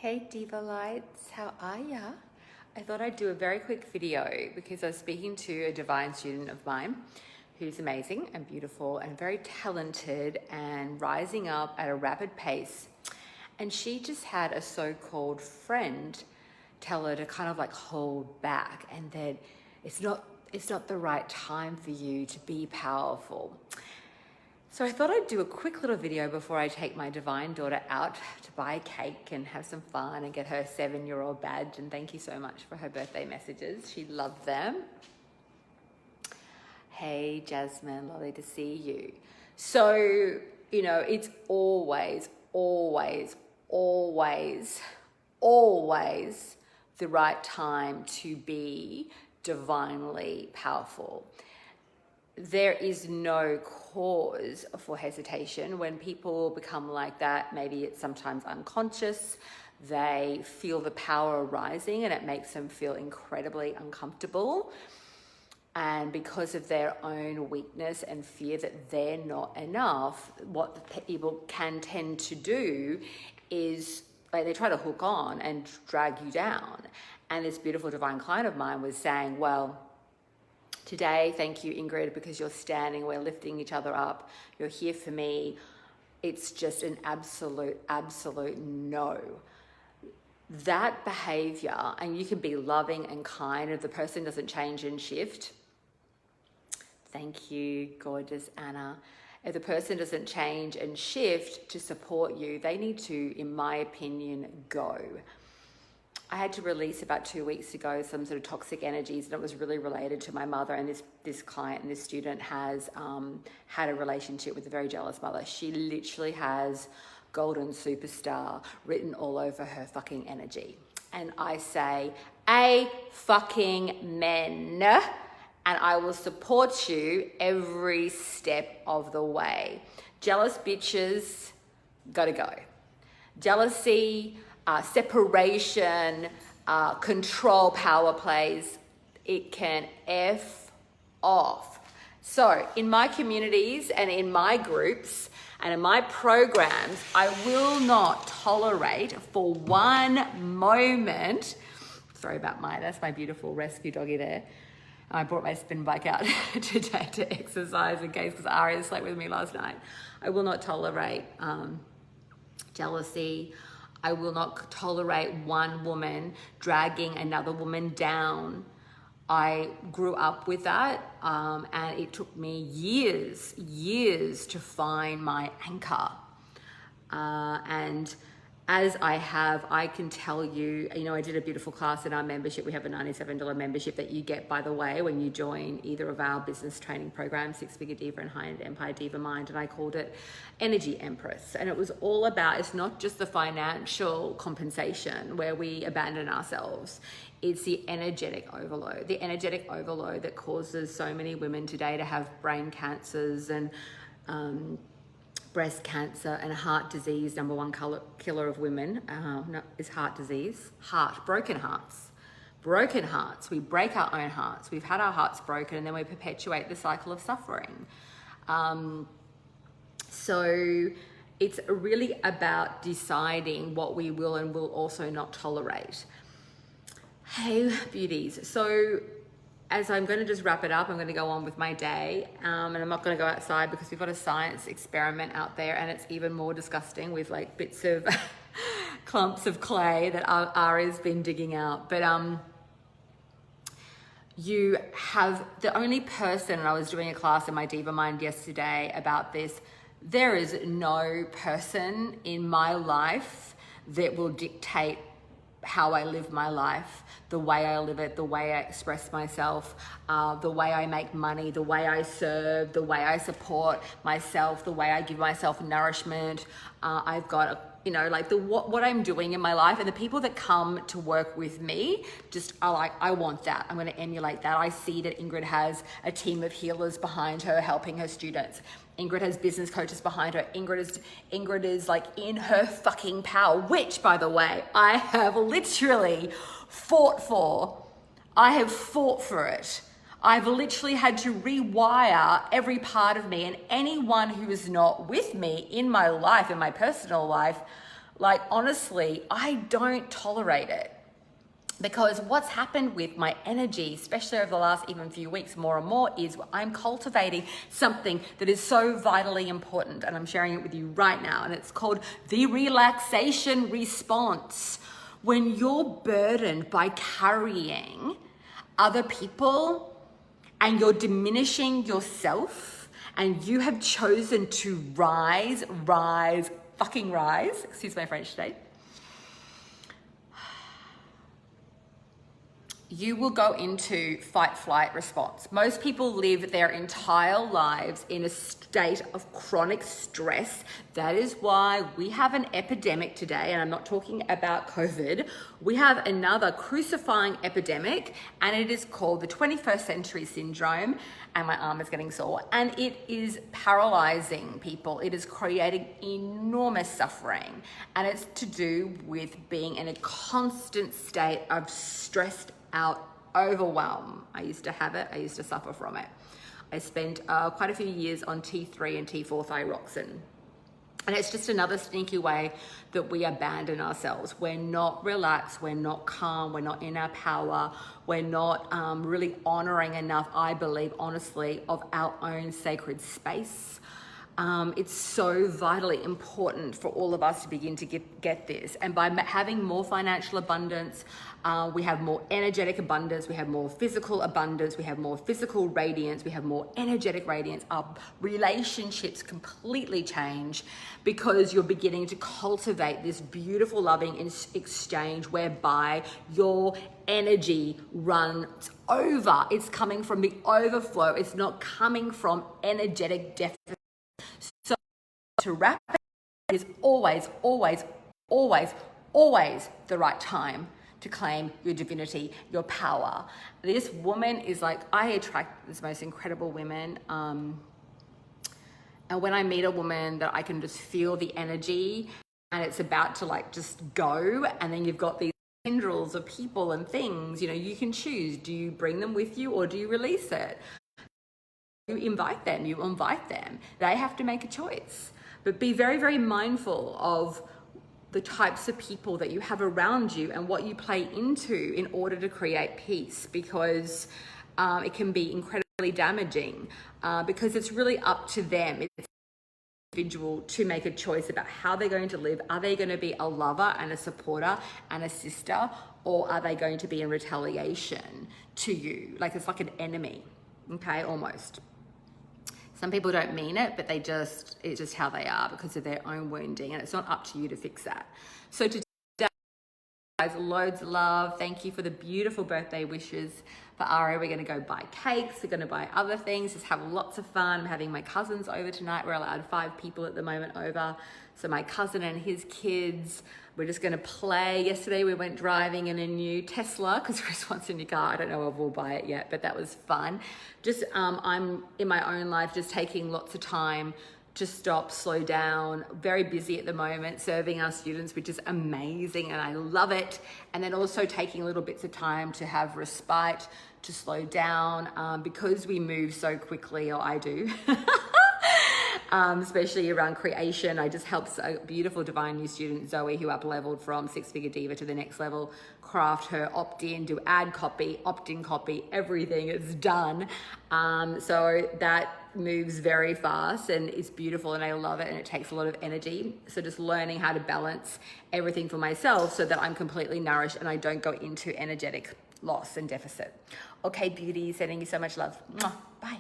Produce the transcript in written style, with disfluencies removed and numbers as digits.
Hey Diva Lights, how are ya? I thought I'd do a very quick video because I was speaking to a divine student of mine who's amazing and beautiful and very talented and rising up at a rapid pace. And she just had a so-called friend tell her to kind of like hold back and that it's not the right time for you to be powerful. So I thought I'd do a quick little video before I take my divine daughter out to buy a cake and have some fun and get her 7-year-old badge. And thank you so much for her birthday messages. She loved them. Hey, Jasmine, lovely to see you. So, you know, it's always the right time to be divinely powerful. There is no cause for hesitation. When people become like that, maybe it's sometimes unconscious. They feel the power rising and it makes them feel incredibly uncomfortable. And because of their own weakness and fear that they're not enough, what people can tend to do is like they try to hook on and drag you down. And this beautiful divine client of mine was saying, well, today, thank you, Ingrid, because you're standing, we're lifting each other up, you're here for me. It's just an absolute no. That behavior, and you can be loving and kind if the person doesn't change and shift. Thank you, gorgeous Anna. If the person doesn't change and shift to support you, they need to, in my opinion, go. I had to release about 2 weeks ago some sort of toxic energies, and it was really related to my mother. And this client and this student has had a relationship with a very jealous mother. She literally has golden superstar written all over her fucking energy. And I say, fucking men, and I will support you every step of the way. Jealous bitches, gotta go. Jealousy, separation, control power plays, it can F off. So in my communities and in my groups and in my programs, I will not tolerate for one moment, sorry about that's my beautiful rescue doggy there. I brought my spin bike out today to exercise in case, because Aria slept with me last night. I will not tolerate jealousy. I will not tolerate one woman dragging another woman down. I grew up with that, and it took me years to find my anchor. And as I can tell you, I did a beautiful class in our membership. We have a $97 membership that you get, by the way, when you join either of our business training programs, Six Figure Diva and High-End Empire Diva Mind, and I called it Energy Empress. And it was all about, it's not just the financial compensation where we abandon ourselves. It's the energetic overload that causes so many women today to have brain cancers and breast cancer and heart disease. Number one killer of women is heart disease. Broken hearts. We break our own hearts. We've had our hearts broken, and then we perpetuate the cycle of suffering. So it's really about deciding what we will and will also not tolerate. Hey, beauties. So as I'm going to just wrap it up, I'm going to go on with my day, and I'm not going to go outside because we've got a science experiment out there, and it's even more disgusting with like bits of clumps of clay that Ari's been digging out. But you have the only person, and I was doing a class in my Diva Mind yesterday about this, there is no person in my life that will dictate how I live my life, the way I live it, the way I express myself, the way I make money, the way I serve, the way I support myself, the way I give myself nourishment. I've got what I'm doing in my life, and the people that come to work with me just are like, I want that. I'm going to emulate that. I see that Ingrid has a team of healers behind her helping her students. Ingrid has business coaches behind her. Ingrid is like in her fucking power, which, by the way, I have literally fought for. I have fought for it. I've literally had to rewire every part of me, and anyone who is not with me in my life, in my personal life, Like, honestly, I don't tolerate it. Because what's happened with my energy, especially over the last even few weeks, more and more, is I'm cultivating something that is so vitally important, and I'm sharing it with you right now, and it's called the relaxation response. When you're burdened by carrying other people and you're diminishing yourself, and you have chosen to rise, excuse my French today, you will go into fight-flight response. Most people live their entire lives in a state of chronic stress. That is why we have an epidemic today, and I'm not talking about COVID. We have another crucifying epidemic, and it is called the 21st century syndrome, and my arm is getting sore, and it is paralyzing people. It is creating enormous suffering, and it's to do with being in a constant state of stressed out overwhelm. I used to have it. I used to suffer from it. I spent quite a few years on T3 and T4 thyroxine. And it's just another sneaky way that we abandon ourselves. We're not relaxed, we're not calm, we're not in our power, we're not really honoring enough, I believe, honestly, of our own sacred space. It's so vitally important for all of us to begin to get this. And by having more financial abundance, we have more energetic abundance, we have more physical abundance, we have more physical radiance, we have more energetic radiance. Our relationships completely change because you're beginning to cultivate this beautiful, loving exchange whereby your energy runs over. It's coming from the overflow. It's not coming from energetic deficit. So to wrap it is always the right time to claim your divinity, your power. This woman is like, I attract these most incredible women. And when I meet a woman that I can just feel the energy and it's about to like just go, and then you've got these tendrils of people and things, you know, you can choose. Do you bring them with you or do you release it? You invite them. They have to make a choice. But be very, very mindful of the types of people that you have around you and what you play into in order to create peace, because it can be incredibly damaging because it's really up to them. It's individual to make a choice about how they're going to live. Are they going to be a lover and a supporter and a sister, or are they going to be in retaliation to you? Like it's like an enemy, okay, almost. Some people don't mean it, but it's just how they are because of their own wounding, and it's not up to you to fix that. So today, guys, loads of love. Thank you for the beautiful birthday wishes for Ari. We're going to go buy cakes. We're going to buy other things. Just have lots of fun. I'm having my cousins over tonight. We're allowed 5 people at the moment over. So my cousin and his kids, we're just going to play. Yesterday we went driving in a new Tesla because Chris wants a new car. I don't know if we'll buy it yet, but that was fun. Just I'm in my own life just taking lots of time to stop, slow down. Very busy at the moment serving our students, which is amazing and I love it. And then also taking little bits of time to have respite, to slow down because we move so quickly, or I do. Especially around creation. I just helped a beautiful divine new student, Zoe, who up-leveled from 6-figure diva to the next level, craft her opt-in, do ad copy, opt-in copy, everything is done. So that moves very fast and it's beautiful and I love it, and it takes a lot of energy. So just learning how to balance everything for myself so that I'm completely nourished and I don't go into energetic loss and deficit. Okay, beauty, sending you so much love. Mwah. Bye.